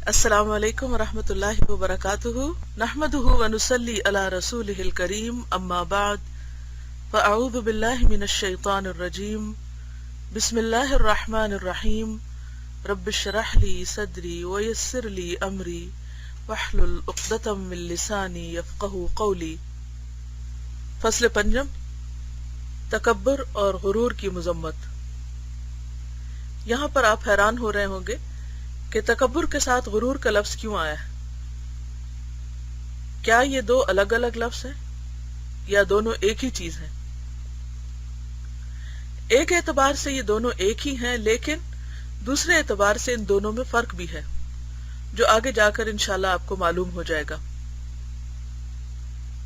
السلام علیکم ورحمۃ اللہ وبرکاتہ، نحمدہ ونصلی علی رسولہ الکریم، اما بعد فاعوذ باللہ من الشیطان الرجیم، بسم اللہ الرحمن الرحیم، رب اشرح لی صدری ویسر لی امری واحلل عقدۃ من لسانی یفقہوا قولی۔ فصل پنجم، تکبر اور غرور کی مذمت۔ یہاں پر آپ حیران ہو رہے ہوں گے کہ تکبر کے ساتھ غرور کا لفظ کیوں آیا ہے؟ کیا یہ دو الگ الگ لفظ ہیں یا دونوں ایک ہی چیز ہیں؟ ایک اعتبار سے یہ دونوں ایک ہی ہیں، لیکن دوسرے اعتبار سے ان دونوں میں فرق بھی ہے، جو آگے جا کر انشاءاللہ آپ کو معلوم ہو جائے گا۔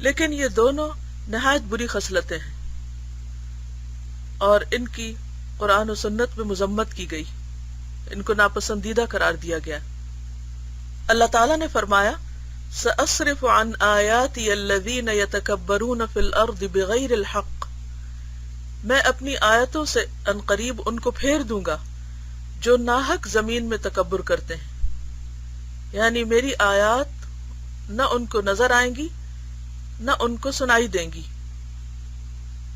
لیکن یہ دونوں نہایت بری خصلتیں ہیں اور ان کی قرآن و سنت میں مذمت کی گئی، ان کو ناپسندیدہ قرار دیا گیا۔ اللہ تعالیٰ نے فرمایا، سأصرف عن آیاتی الذین یتکبرون فی الارض بغیر الحق، میں اپنی آیتوں سے ان قریب ان کو پھیر دوں گا جو ناحق زمین میں تکبر کرتے ہیں، یعنی میری آیات نہ ان کو نظر آئیں گی نہ ان کو سنائی دیں گی،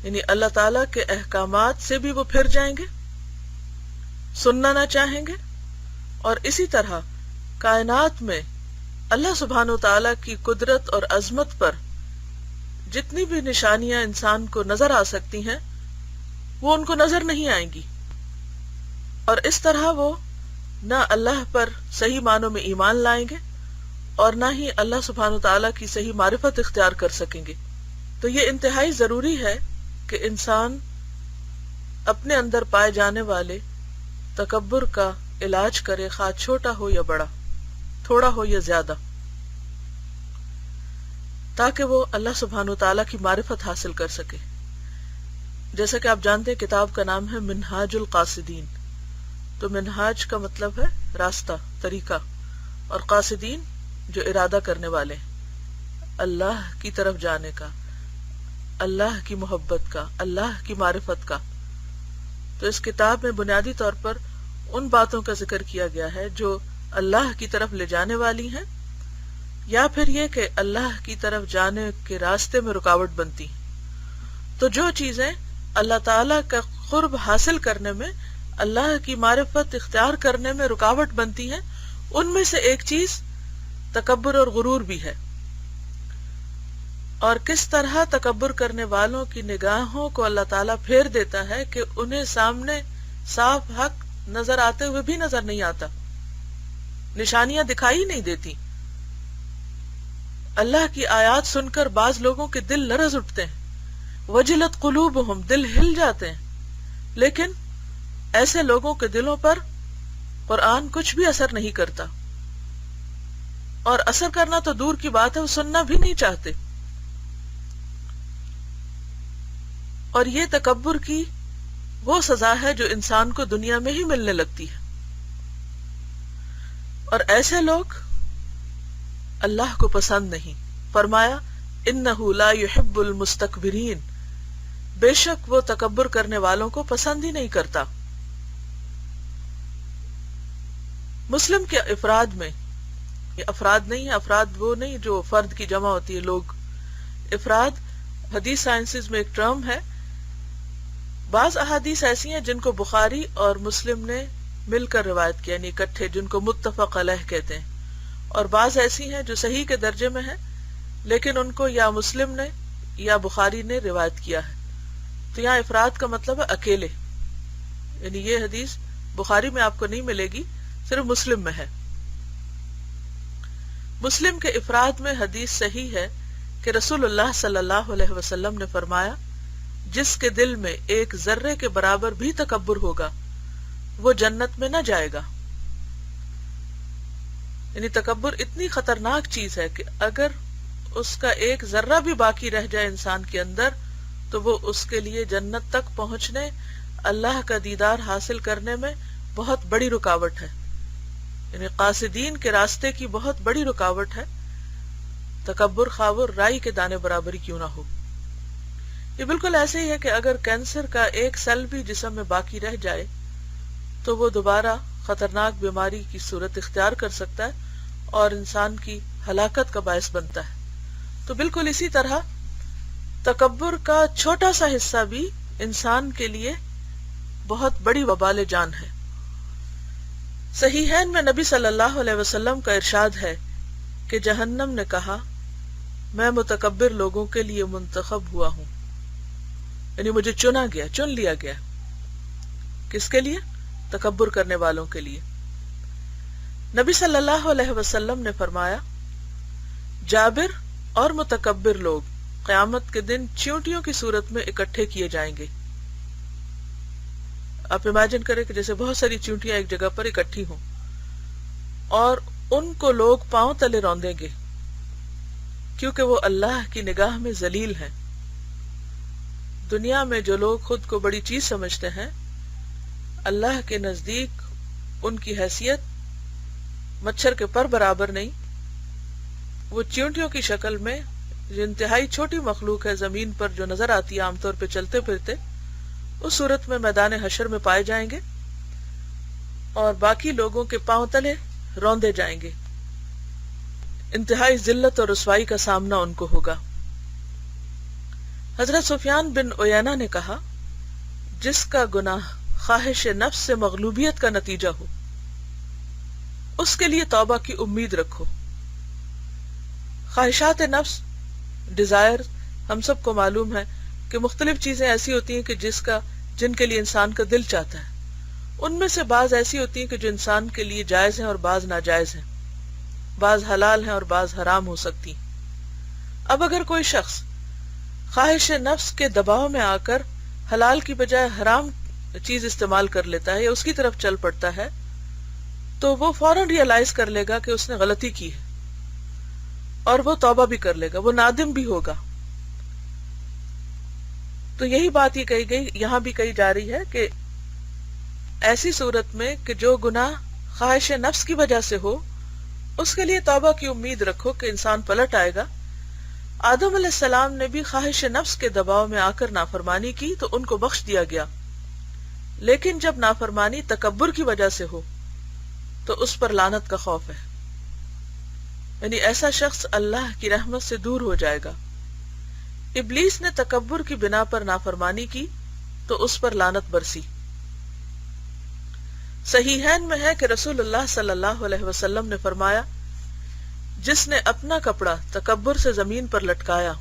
یعنی اللہ تعالیٰ کے احکامات سے بھی وہ پھر جائیں گے، سننا نہ چاہیں گے، اور اسی طرح کائنات میں اللہ سبحانہ و تعالیٰ کی قدرت اور عظمت پر جتنی بھی نشانیاں انسان کو نظر آ سکتی ہیں وہ ان کو نظر نہیں آئیں گی، اور اس طرح وہ نہ اللہ پر صحیح معنوں میں ایمان لائیں گے اور نہ ہی اللہ سبحانہ و تعالیٰ کی صحیح معرفت اختیار کر سکیں گے۔ تو یہ انتہائی ضروری ہے کہ انسان اپنے اندر پائے جانے والے تکبر کا علاج کرے، خواہ چھوٹا ہو یا بڑا، تھوڑا ہو یا زیادہ، تاکہ وہ اللہ سبحانہ وتعالیٰ کی معرفت حاصل کر سکے۔ جیسا کہ آپ جانتے ہیں کتاب کا نام ہے منہاج القاصدین، تو منہاج کا مطلب ہے راستہ، طریقہ، اور قاصدین جو ارادہ کرنے والے ہیں، اللہ کی طرف جانے کا، اللہ کی محبت کا، اللہ کی معرفت کا۔ تو اس کتاب میں بنیادی طور پر ان باتوں کا ذکر کیا گیا ہے جو اللہ کی طرف لے جانے والی ہیں، یا پھر یہ کہ اللہ کی طرف جانے کے راستے میں رکاوٹ بنتی ہیں۔ تو جو چیزیں اللہ تعالیٰ کا قرب حاصل کرنے میں، اللہ کی معرفت اختیار کرنے میں رکاوٹ بنتی ہیں، ان میں سے ایک چیز تکبر اور غرور بھی ہے، اور کس طرح تکبر کرنے والوں کی نگاہوں کو اللہ تعالیٰ پھیر دیتا ہے کہ انہیں سامنے صاف حق نظر آتے ہوئے بھی نظر نہیں آتا، نشانیاں دکھائی نہیں دیتی۔ اللہ کی آیات سن کر بعض لوگوں کے دل لرز اٹھتے ہیں، وجلت قلوبہم، دل ہل جاتے ہیں، لیکن ایسے لوگوں کے دلوں پر قرآن کچھ بھی اثر نہیں کرتا، اور اثر کرنا تو دور کی بات ہے، وہ سننا بھی نہیں چاہتے۔ اور یہ تکبر کی وہ سزا ہے جو انسان کو دنیا میں ہی ملنے لگتی ہے، اور ایسے لوگ اللہ کو پسند نہیں۔ فرمایا، انہ لا یحب المستکبرین، بے شک وہ تکبر کرنے والوں کو پسند ہی نہیں کرتا۔ مسلم کے افراد میں، یہ افراد نہیں ہے، افراد وہ نہیں جو فرد کی جمع ہوتی ہے، لوگ، افراد حدیث سائنسز میں ایک ٹرم ہے۔ بعض احادیث ایسی ہیں جن کو بخاری اور مسلم نے مل کر روایت کیا، یعنی اکٹھے، جن کو متفق علیہ کہتے ہیں، اور بعض ایسی ہیں جو صحیح کے درجے میں ہیں لیکن ان کو یا مسلم نے یا بخاری نے روایت کیا ہے۔ تو یہاں افراد کا مطلب ہے اکیلے، یعنی یہ حدیث بخاری میں آپ کو نہیں ملے گی، صرف مسلم میں ہے۔ مسلم کے افراد میں حدیث صحیح ہے کہ رسول اللہ صلی اللہ علیہ وسلم نے فرمایا، جس کے دل میں ایک ذرے کے برابر بھی تکبر ہوگا وہ جنت میں نہ جائے گا۔ یعنی تکبر اتنی خطرناک چیز ہے کہ اگر اس کا ایک ذرہ بھی باقی رہ جائے انسان کے اندر تو وہ اس کے لیے جنت تک پہنچنے، اللہ کا دیدار حاصل کرنے میں بہت بڑی رکاوٹ ہے، یعنی قاصدین کے راستے کی بہت بڑی رکاوٹ ہے۔ تکبر خواہ وہ رائی کے دانے برابر ہی کیوں نہ ہو۔ یہ بالکل ایسے ہی ہے کہ اگر کینسر کا ایک سیل بھی جسم میں باقی رہ جائے تو وہ دوبارہ خطرناک بیماری کی صورت اختیار کر سکتا ہے، اور انسان کی ہلاکت کا باعث بنتا ہے. تو بالکل اسی طرح تکبر کا چھوٹا سا حصہ بھی انسان کے لیے بہت بڑی وبال جان ہے. صحیحین میں نبی صلی اللہ علیہ وسلم کا ارشاد ہے کہ جہنم نے کہا میں متکبر لوگوں کے لیے منتخب ہوا ہوں، یعنی مجھے چن لیا گیا. کس کے لیے؟ تکبر کرنے والوں کے لیے. نبی صلی اللہ علیہ وسلم نے فرمایا جابر اور متکبر لوگ قیامت کے دن چیونٹیوں کی صورت میں اکٹھے کیے جائیں گے. آپ امیجن کریں کہ جیسے بہت ساری چیونٹیاں ایک جگہ پر اکٹھی ہوں اور ان کو لوگ پاؤں تلے روندیں گے کیونکہ وہ اللہ کی نگاہ میں ذلیل ہیں. دنیا میں جو لوگ خود کو بڑی چیز سمجھتے ہیں اللہ کے نزدیک ان کی حیثیت مچھر کے پر برابر نہیں. وہ چیونٹیوں کی شکل میں جو انتہائی چھوٹی مخلوق ہے زمین پر جو نظر آتی ہے عام طور پہ چلتے پھرتے، اس صورت میں میدان حشر میں پائے جائیں گے اور باقی لوگوں کے پاؤں تلے روندے جائیں گے. انتہائی ذلت اور رسوائی کا سامنا ان کو ہوگا. حضرت سفیان بن عیینہ نے کہا جس کا گناہ خواہش نفس سے مغلوبیت کا نتیجہ ہو اس کے لیے توبہ کی امید رکھو. خواہشات نفس، ڈیزائر، ہم سب کو معلوم ہے کہ مختلف چیزیں ایسی ہوتی ہیں کہ جن کے لیے انسان کا دل چاہتا ہے. ان میں سے بعض ایسی ہوتی ہیں کہ جو انسان کے لیے جائز ہیں اور بعض ناجائز ہیں، بعض حلال ہیں اور بعض حرام ہو سکتی. اب اگر کوئی شخص خواہش نفس کے دباؤ میں آ کر حلال کی بجائے حرام چیز استعمال کر لیتا ہے یا اس کی طرف چل پڑتا ہے تو وہ فوراً ریئلائز کر لے گا کہ اس نے غلطی کی ہے اور وہ توبہ بھی کر لے گا، وہ نادم بھی ہوگا. تو یہی بات یہ کہی گئی، یہاں بھی کہی جا رہی ہے کہ ایسی صورت میں کہ جو گناہ خواہش نفس کی وجہ سے ہو اس کے لیے توبہ کی امید رکھو کہ انسان پلٹ آئے گا. آدم علیہ السلام نے بھی خواہش نفس کے دباؤ میں آ کر نافرمانی کی تو ان کو بخش دیا گیا، لیکن جب نافرمانی تکبر کی وجہ سے ہو تو اس پر لعنت کا خوف ہے، یعنی ایسا شخص اللہ کی رحمت سے دور ہو جائے گا. ابلیس نے تکبر کی بنا پر نافرمانی کی تو اس پر لعنت برسی. صحیحین میں ہے کہ رسول اللہ صلی اللہ علیہ وسلم نے فرمایا جس نے اپنا کپڑا تکبر سے زمین پر لٹکایا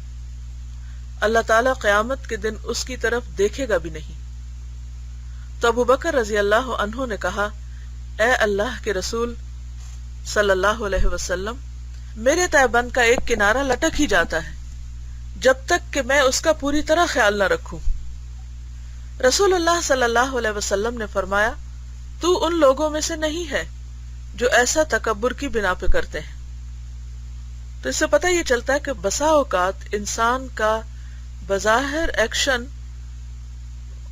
اللہ تعالیٰ قیامت کے دن اس کی طرف دیکھے گا بھی نہیں. تو ابو بکر رضی اللہ عنہ نے کہا اے اللہ کے رسول صلی اللہ علیہ وسلم، میرے تہبند کا ایک کنارہ لٹک ہی جاتا ہے جب تک کہ میں اس کا پوری طرح خیال نہ رکھوں. رسول اللہ صلی اللہ علیہ وسلم نے فرمایا تو ان لوگوں میں سے نہیں ہے جو ایسا تکبر کی بنا پہ کرتے ہیں. تو اس سے پتہ یہ چلتا ہے کہ بسا اوقات انسان کا بظاہر ایکشن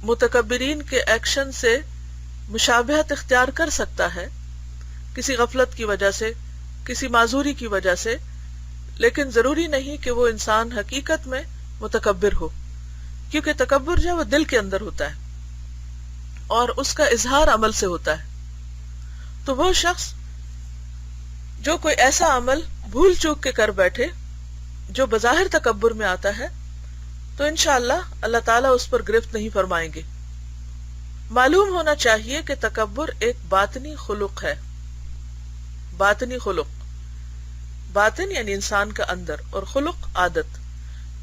متکبرین کے ایکشن سے مشابہت اختیار کر سکتا ہے کسی غفلت کی وجہ سے، کسی معذوری کی وجہ سے، لیکن ضروری نہیں کہ وہ انسان حقیقت میں متکبر ہو، کیونکہ تکبر جو ہے وہ دل کے اندر ہوتا ہے اور اس کا اظہار عمل سے ہوتا ہے. تو وہ شخص جو کوئی ایسا عمل بھول چوک کے کر بیٹھے جو بظاہر تکبر میں آتا ہے تو انشاءاللہ اللہ تعالیٰ اس پر گرفت نہیں فرمائیں گے. معلوم ہونا چاہیے کہ تکبر ایک باطنی خلق ہے. باطنی خلق، باطن یعنی انسان کا اندر، اور خلق عادت.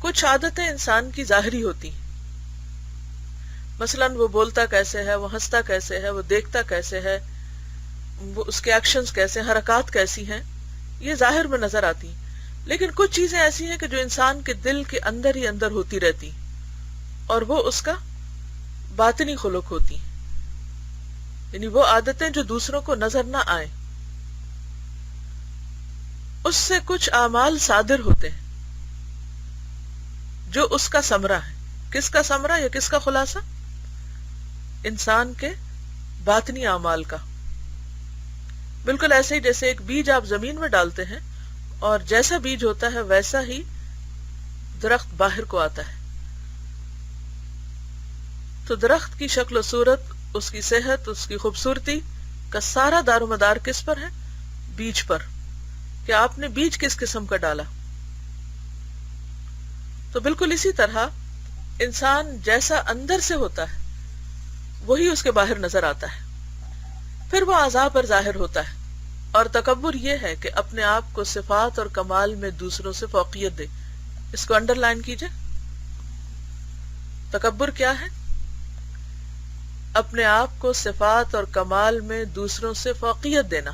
کچھ عادتیں انسان کی ظاہری ہوتی ہیں، مثلا وہ بولتا کیسے ہے، وہ ہنستا کیسے ہے، وہ دیکھتا کیسے ہے، وہ اس کے ایکشنز کیسے ہیں، حرکات کیسی ہیں، یہ ظاہر میں نظر آتی ہیں. لیکن کچھ چیزیں ایسی ہیں کہ جو انسان کے دل کے اندر ہی اندر ہوتی رہتی اور وہ اس کا باطنی خلق ہوتی ہیں، یعنی وہ عادتیں جو دوسروں کو نظر نہ آئیں. اس سے کچھ اعمال صادر ہوتے ہیں جو اس کا ثمرہ ہے. کس کا ثمرہ یا کس کا خلاصہ؟ انسان کے باطنی اعمال کا. بالکل ایسے ہی جیسے ایک بیج آپ زمین میں ڈالتے ہیں اور جیسا بیج ہوتا ہے ویسا ہی درخت باہر کو آتا ہے. تو درخت کی شکل و صورت، اس کی صحت، اس کی خوبصورتی کا سارا دار و مدار کس پر ہے؟ بیج پر. کہ آپ نے بیج کس قسم کا ڈالا. تو بالکل اسی طرح انسان جیسا اندر سے ہوتا ہے وہی اس کے باہر نظر آتا ہے، پھر وہ اعضاء پر ظاہر ہوتا ہے. اور تکبر یہ ہے کہ اپنے آپ کو صفات اور کمال میں دوسروں سے فوقیت دے. اس کو انڈر لائن کیجئے. تکبر کیا ہے؟ اپنے آپ کو صفات اور کمال میں دوسروں سے فوقیت دینا.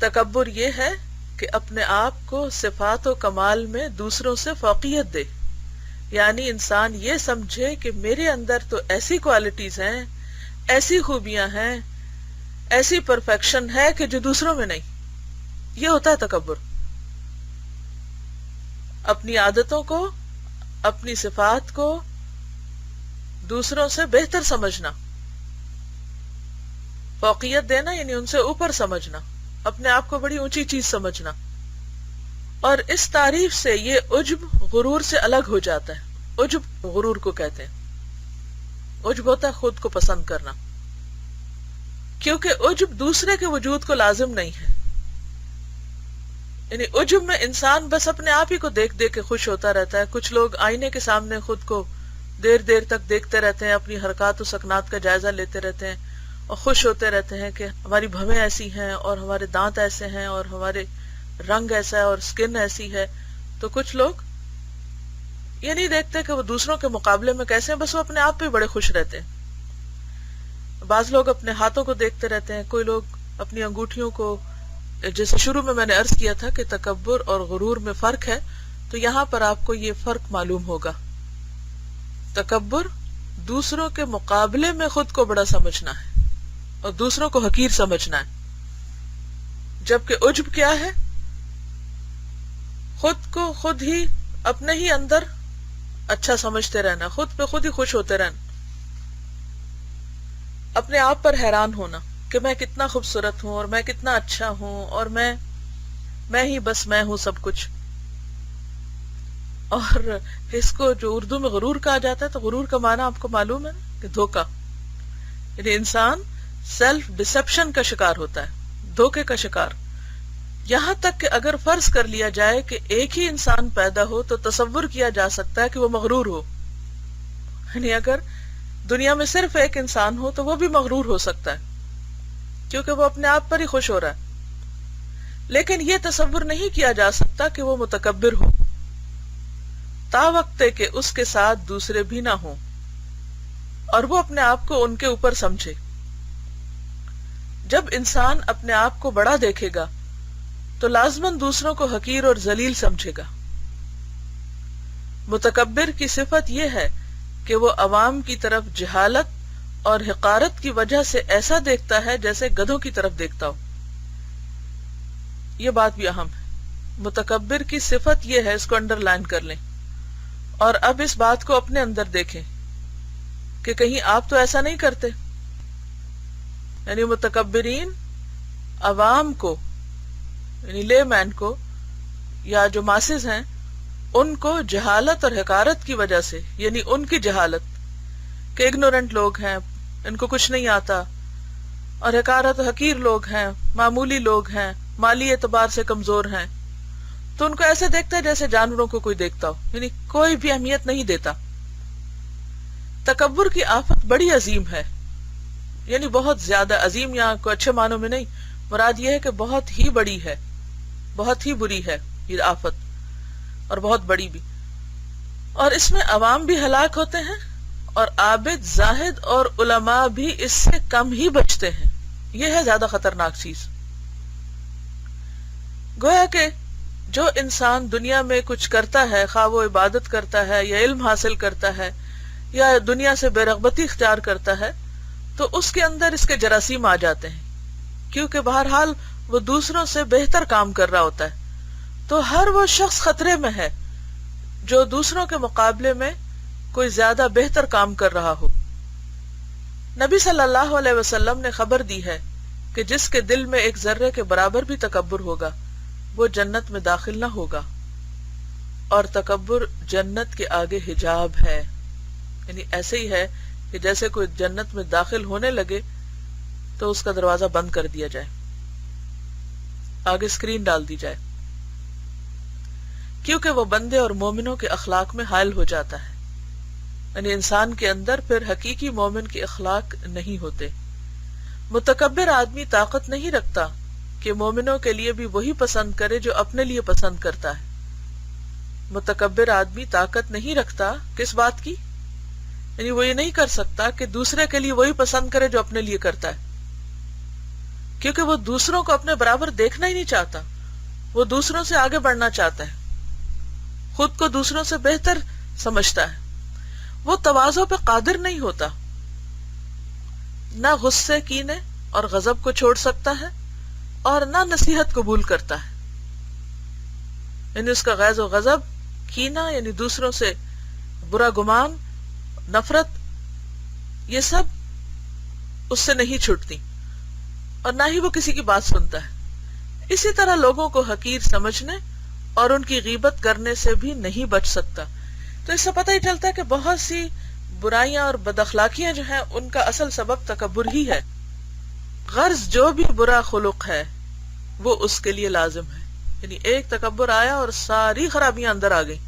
تکبر یہ ہے کہ اپنے آپ کو صفات و کمال میں دوسروں سے فوقیت دے، یعنی انسان یہ سمجھے کہ میرے اندر تو ایسی کوالٹیز ہیں، ایسی خوبیاں ہیں، ایسی پرفیکشن ہے کہ جو دوسروں میں نہیں. یہ ہوتا ہے تکبر. اپنی عادتوں کو، اپنی صفات کو دوسروں سے بہتر سمجھنا. فوقیت دینا یعنی ان سے اوپر سمجھنا، اپنے آپ کو بڑی اونچی چیز سمجھنا. اور اس تعریف سے یہ عجب غرور سے الگ ہو جاتا ہے. عجب غرور کو کہتے ہیں. عجب ہوتا ہے خود کو پسند کرنا، کیونکہ عجب دوسرے کے وجود کو لازم نہیں ہے. یعنی عجب میں انسان بس اپنے آپ ہی کو دیکھ دیکھ کے خوش ہوتا رہتا ہے. کچھ لوگ آئینے کے سامنے خود کو دیر دیر تک دیکھتے رہتے ہیں، اپنی حرکات و سکنات کا جائزہ لیتے رہتے ہیں اور خوش ہوتے رہتے ہیں کہ ہماری بھویں ایسی ہیں اور ہمارے دانت ایسے ہیں اور ہمارے رنگ ایسا ہے اور سکن ایسی ہے. تو کچھ لوگ یہ نہیں دیکھتے کہ وہ دوسروں کے مقابلے میں کیسے ہیں، بس وہ اپنے آپ پہ بڑے خوش رہتے ہیں. بعض لوگ اپنے ہاتھوں کو دیکھتے رہتے ہیں، کوئی لوگ اپنی انگوٹھیوں کو. جیسے شروع میں نے عرض کیا تھا کہ تکبر اور غرور میں فرق ہے، تو یہاں پر آپ کو یہ فرق معلوم ہوگا. تکبر دوسروں کے مقابلے میں خود کو بڑا سمجھنا ہے اور دوسروں کو حقیر سمجھنا ہے. جبکہ عجب کیا ہے؟ خود کو خود ہی اپنے ہی اندر اچھا سمجھتے رہنا، خود پہ خود ہی خوش ہوتے رہنا، اپنے آپ پر حیران ہونا کہ میں کتنا خوبصورت ہوں اور میں کتنا اچھا ہوں اور میں ہی بس میں ہوں سب کچھ. اور اس کو جو اردو میں غرور کہا جاتا ہے، تو غرور کا معنی آپ کو معلوم ہے کہ دھوکا. یعنی انسان سیلف ڈسپشن کا شکار ہوتا ہے، دھوکے کا شکار. یہاں تک کہ اگر فرض کر لیا جائے کہ ایک ہی انسان پیدا ہو تو تصور کیا جا سکتا ہے کہ وہ مغرور ہو. یعنی اگر دنیا میں صرف ایک انسان ہو تو وہ بھی مغرور ہو سکتا ہے، کیونکہ وہ اپنے آپ پر ہی خوش ہو رہا ہے. لیکن یہ تصور نہیں کیا جا سکتا کہ وہ متکبر ہو، تا وقت کہ اس کے ساتھ دوسرے بھی نہ ہوں اور وہ اپنے آپ کو ان کے اوپر سمجھے. جب انسان اپنے آپ کو بڑا دیکھے گا تو لازماً دوسروں کو حقیر اور ذلیل سمجھے گا. متکبر کی صفت یہ ہے کہ وہ عوام کی طرف جہالت اور حقارت کی وجہ سے ایسا دیکھتا ہے جیسے گدھوں کی طرف دیکھتا ہو. یہ بات بھی اہم ہے. متکبر کی صفت یہ ہے، اس کو انڈر لائن کر لیں. اور اب اس بات کو اپنے اندر دیکھیں کہ کہیں آپ تو ایسا نہیں کرتے. یعنی متکبرین عوام کو، یعنی لے مین کو یا جو ماسز ہیں، ان کو جہالت اور حقارت کی وجہ سے، یعنی ان کی جہالت کہ اگنورنٹ لوگ ہیں، ان کو کچھ نہیں آتا، اور حقارت حقیر لوگ ہیں، معمولی لوگ ہیں، مالی اعتبار سے کمزور ہیں، تو ان کو ایسے دیکھتا ہے جیسے جانوروں کو کوئی دیکھتا ہو، یعنی کوئی بھی اہمیت نہیں دیتا. تکبر کی آفت بڑی عظیم ہے، یعنی بہت زیادہ عظیم. یہاں کو اچھے معنوں میں نہیں، مراد یہ ہے کہ بہت ہی بڑی ہے، بہت ہی بری ہے یہ آفت، اور بہت بڑی بھی. اور اس میں عوام بھی ہلاک ہوتے ہیں اور عابد، زاہد اور علماء بھی اس سے کم ہی بچتے ہیں. یہ ہے زیادہ خطرناک چیز. گویا کہ جو انسان دنیا میں کچھ کرتا ہے، خواہ وہ عبادت کرتا ہے یا علم حاصل کرتا ہے یا دنیا سے بے رغبتی اختیار کرتا ہے، تو اس کے اندر اس کے جراثیم آ جاتے ہیں، کیونکہ بہرحال وہ دوسروں سے بہتر کام کر رہا ہوتا ہے. تو ہر وہ شخص خطرے میں ہے جو دوسروں کے مقابلے میں کوئی زیادہ بہتر کام کر رہا ہو. نبی صلی اللہ علیہ وسلم نے خبر دی ہے کہ جس کے دل میں ایک ذرے کے برابر بھی تکبر ہوگا وہ جنت میں داخل نہ ہوگا، اور تکبر جنت کے آگے حجاب ہے. یعنی ایسے ہی ہے کہ جیسے کوئی جنت میں داخل ہونے لگے تو اس کا دروازہ بند کر دیا جائے. آگے اسکرین ڈال دی جائے، کیونکہ وہ بندے اور مومنوں کے اخلاق میں حائل ہو جاتا ہے، یعنی انسان کے اندر پھر حقیقی مومن کے اخلاق نہیں ہوتے۔ متکبر آدمی طاقت نہیں رکھتا کہ مومنوں کے لیے بھی وہی پسند کرے جو اپنے لیے پسند کرتا ہے۔ متکبر آدمی طاقت نہیں رکھتا کس بات کی؟ یعنی وہ یہ نہیں کر سکتا کہ دوسرے کے لیے وہی پسند کرے جو اپنے لیے کرتا ہے، کیونکہ وہ دوسروں کو اپنے برابر دیکھنا ہی نہیں چاہتا، وہ دوسروں سے آگے بڑھنا چاہتا ہے، خود کو دوسروں سے بہتر سمجھتا ہے۔ وہ تواضع پہ قادر نہیں ہوتا، نہ غصے، کینے اور غضب کو چھوڑ سکتا ہے اور نہ نصیحت قبول کرتا ہے، یعنی اس کا غیظ و غضب، کینہ یعنی دوسروں سے برا گمان، نفرت، یہ سب اس سے نہیں چھٹتی، اور نہ ہی وہ کسی کی بات سنتا ہے۔ اسی طرح لوگوں کو حقیر سمجھنے اور ان کی غیبت کرنے سے بھی نہیں بچ سکتا۔ تو اس سے پتہ ہی چلتا ہے کہ بہت سی برائیاں اور بد اخلاقیاں جو ہیں ان کا اصل سبب تکبر ہی ہے۔ غرض جو بھی برا خلق ہے وہ اس کے لیے لازم ہے، یعنی ایک تکبر آیا اور ساری خرابیاں اندر آ گئی،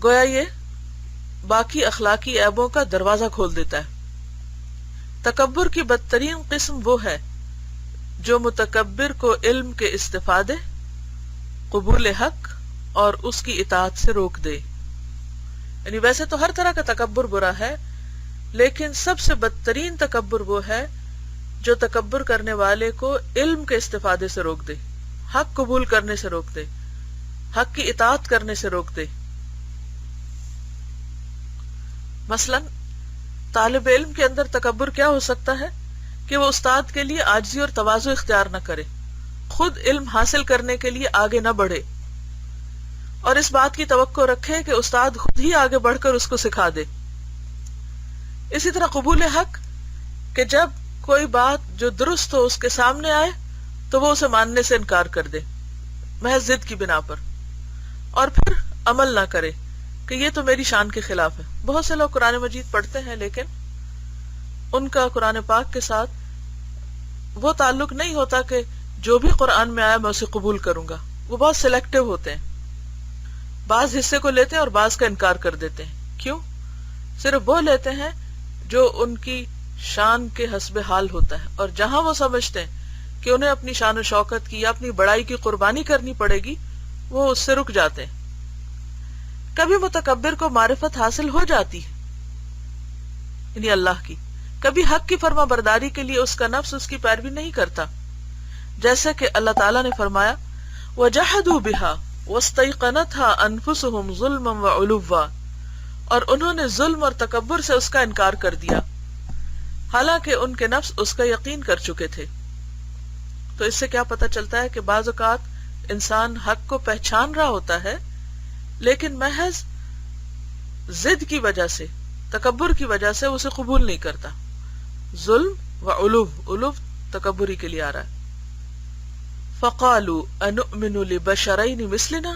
گویا یہ باقی اخلاقی عیبوں کا دروازہ کھول دیتا ہے۔ تکبر کی بدترین قسم وہ ہے جو متکبر کو علم کے استفادے، قبول حق اور اس کی اطاعت سے روک دے۔ یعنی ویسے تو ہر طرح کا تکبر برا ہے، لیکن سب سے بدترین تکبر وہ ہے جو تکبر کرنے والے کو علم کے استفادے سے روک دے، حق قبول کرنے سے روک دے، حق کی اطاعت کرنے سے روک دے۔ مثلا طالب علم کے اندر تکبر کیا ہو سکتا ہے کہ وہ استاد کے لیے عاجزی اور تواضع اختیار نہ کرے، خود علم حاصل کرنے کے لیے آگے نہ بڑھے، اور اس بات کی توقع رکھے کہ استاد خود ہی آگے بڑھ کر اس کو سکھا دے۔ اسی طرح قبول حق، کہ جب کوئی بات جو درست ہو اس کے سامنے آئے تو وہ اسے ماننے سے انکار کر دے محض ضد کی بنا پر، اور پھر عمل نہ کرے کہ یہ تو میری شان کے خلاف ہے۔ بہت سے لوگ قرآن مجید پڑھتے ہیں لیکن ان کا قرآن پاک کے ساتھ وہ تعلق نہیں ہوتا کہ جو بھی قرآن میں آیا میں اسے قبول کروں گا۔ وہ بہت سلیکٹو ہوتے ہیں، بعض حصے کو لیتے ہیں اور بعض کا انکار کر دیتے ہیں۔ کیوں؟ صرف وہ لیتے ہیں جو ان کی شان کے حسب حال ہوتا ہے، اور جہاں وہ سمجھتے ہیں کہ انہیں اپنی شان و شوکت کی یا اپنی بڑائی کی قربانی کرنی پڑے گی وہ اس سے رک جاتے ہیں۔ کبھی متکبر کو معرفت حاصل ہو جاتی ہے، یعنی اللہ کی، کبھی حق کی فرما برداری کے لیے اس کا نفس اس کی پیروی نہیں کرتا، جیسے کہ اللہ تعالیٰ نے فرمایا وَجَحَدُوا بِهَا وَاسْتَيْقَنَتْهَا أَنفُسُهُمْ ظُلْمًا وَعُلُوًّا، اور انہوں نے ظلم اور تکبر سے اس کا انکار کر دیا حالانکہ ان کے نفس اس کا یقین کر چکے تھے۔ تو اس سے کیا پتہ چلتا ہے کہ بعض اوقات انسان حق کو پہچان رہا ہوتا ہے لیکن محض ضد کی وجہ سے، تکبر کی وجہ سے اسے قبول نہیں کرتا۔ ظلم و علو تکبری کے لیے آ رہا ہے۔ فَقَالُوا أَنُؤْمِنُ لِبَشَرَيْنِ مِثْلِنَا،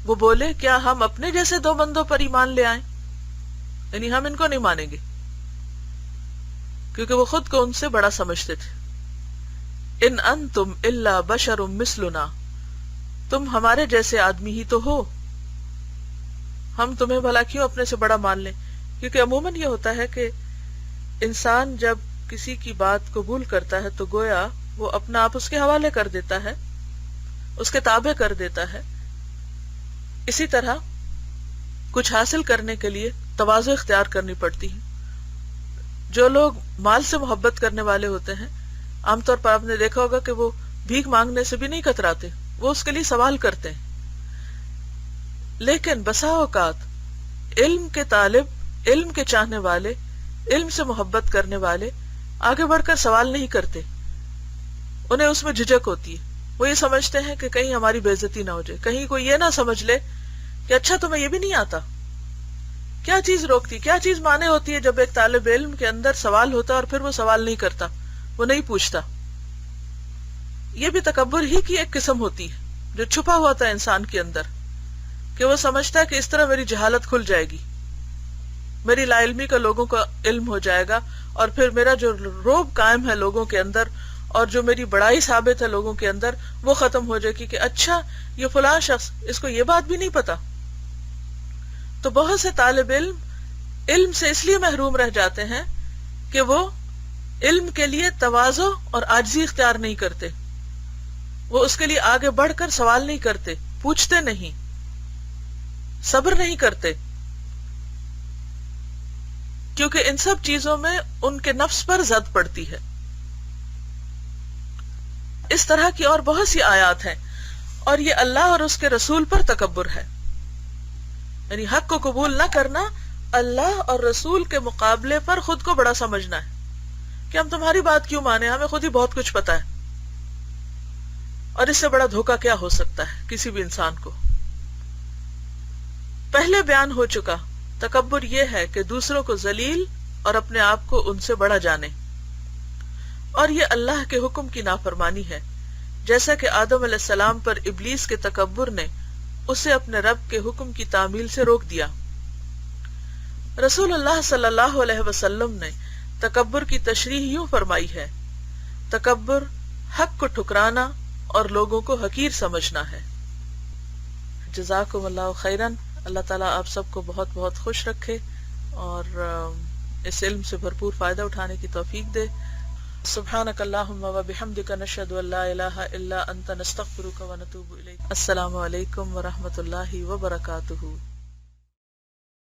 وہ بولے کیا ہم اپنے جیسے دو بندوں پر ایمان لے آئیں، یعنی ہم ان کو نہیں مانیں گے، کیونکہ وہ خود کو ان سے بڑا سمجھتے تھے۔ ان انتم الا بشر مثلنا، تم ہمارے جیسے آدمی ہی تو ہو، ہم تمہیں بھلا کیوں اپنے سے بڑا مان لیں؟ کیونکہ عموماً یہ ہوتا ہے کہ انسان جب کسی کی بات قبول کرتا ہے تو گویا وہ اپنا آپ اس کے حوالے کر دیتا ہے، اس کے تابع کر دیتا ہے۔ اسی طرح کچھ حاصل کرنے کے لیے تواضع اختیار کرنی پڑتی ہے۔ جو لوگ مال سے محبت کرنے والے ہوتے ہیں عام طور پر آپ نے دیکھا ہوگا کہ وہ بھیک مانگنے سے بھی نہیں کتراتے، وہ اس کے لیے سوال کرتے ہیں۔ لیکن بسا اوقات علم کے طالب، علم کے چاہنے والے، علم سے محبت کرنے والے آگے بڑھ کر سوال نہیں کرتے، انہیں اس میں جھجک ہوتی ہے۔ وہ یہ سمجھتے ہیں کہ کہیں ہماری بے عزتی نہ ہو جائے، کہیں کوئی یہ نہ سمجھ لے کہ اچھا تمہیں یہ بھی نہیں آتا۔ کیا چیز روکتی، کیا چیز مانے ہوتی ہے جب ایک طالب علم کے اندر سوال ہوتا ہے اور پھر وہ سوال نہیں کرتا، وہ نہیں پوچھتا؟ یہ بھی تکبر ہی کی ایک قسم ہوتی ہے جو چھپا ہوا تھا انسان کے اندر، کہ وہ سمجھتا ہے کہ اس طرح میری جہالت کھل جائے گی، میری لا علمی کا لوگوں کا علم ہو جائے گا، اور پھر میرا جو رعب قائم ہے لوگوں کے اندر اور جو میری بڑائی ثابت ہے لوگوں کے اندر وہ ختم ہو جائے گی کہ اچھا یہ فلاں شخص، اس کو یہ بات بھی نہیں پتا. تو بہت سے طالب علم علم سے اس لیے محروم رہ جاتے ہیں کہ وہ علم کے لیے تواضع اور عاجزی اختیار نہیں کرتے، وہ اس کے لیے آگے بڑھ کر سوال نہیں کرتے، پوچھتے نہیں، صبر نہیں کرتے، کیونکہ ان سب چیزوں میں ان کے نفس پر زد پڑتی ہے. اس طرح کی اور بہت سی آیات ہیں، اور یہ اللہ اور اس کے رسول پر تکبر ہے. یعنی حق کو قبول نہ کرنا، اللہ اور رسول کے مقابلے پر خود کو بڑا سمجھنا ہے کہ ہم تمہاری بات کیوں مانے، ہمیں خود ہی بہت کچھ پتا ہے. اور اس سے بڑا دھوکہ کیا ہو سکتا ہے کسی بھی انسان کو. پہلے بیان ہو چکا تکبر یہ ہے کہ دوسروں کو ذلیل اور اپنے آپ کو ان سے بڑا جانے، اور یہ اللہ کے حکم کی نافرمانی ہے، جیسا کہ آدم علیہ السلام پر ابلیس کے تکبر نے اسے اپنے رب کے حکم کی تعمیل سے روک دیا. رسول اللہ صلی اللہ علیہ وسلم نے تکبر کی تشریح یوں فرمائی ہے: تکبر حق کو ٹھکرانا اور لوگوں کو حقیر سمجھنا ہے. جزاکم اللہ خیرن. اللہ تعالیٰ آپ سب کو بہت بہت خوش رکھے اور اس علم سے بھرپور فائدہ اٹھانے کی توفیق دے. سبحانک اللہم و بحمدک، نشہد ان لا الہ الا انت، نستغفرک و نتوب الیک. السلام علیکم ورحمۃ اللہ وبرکاتہ.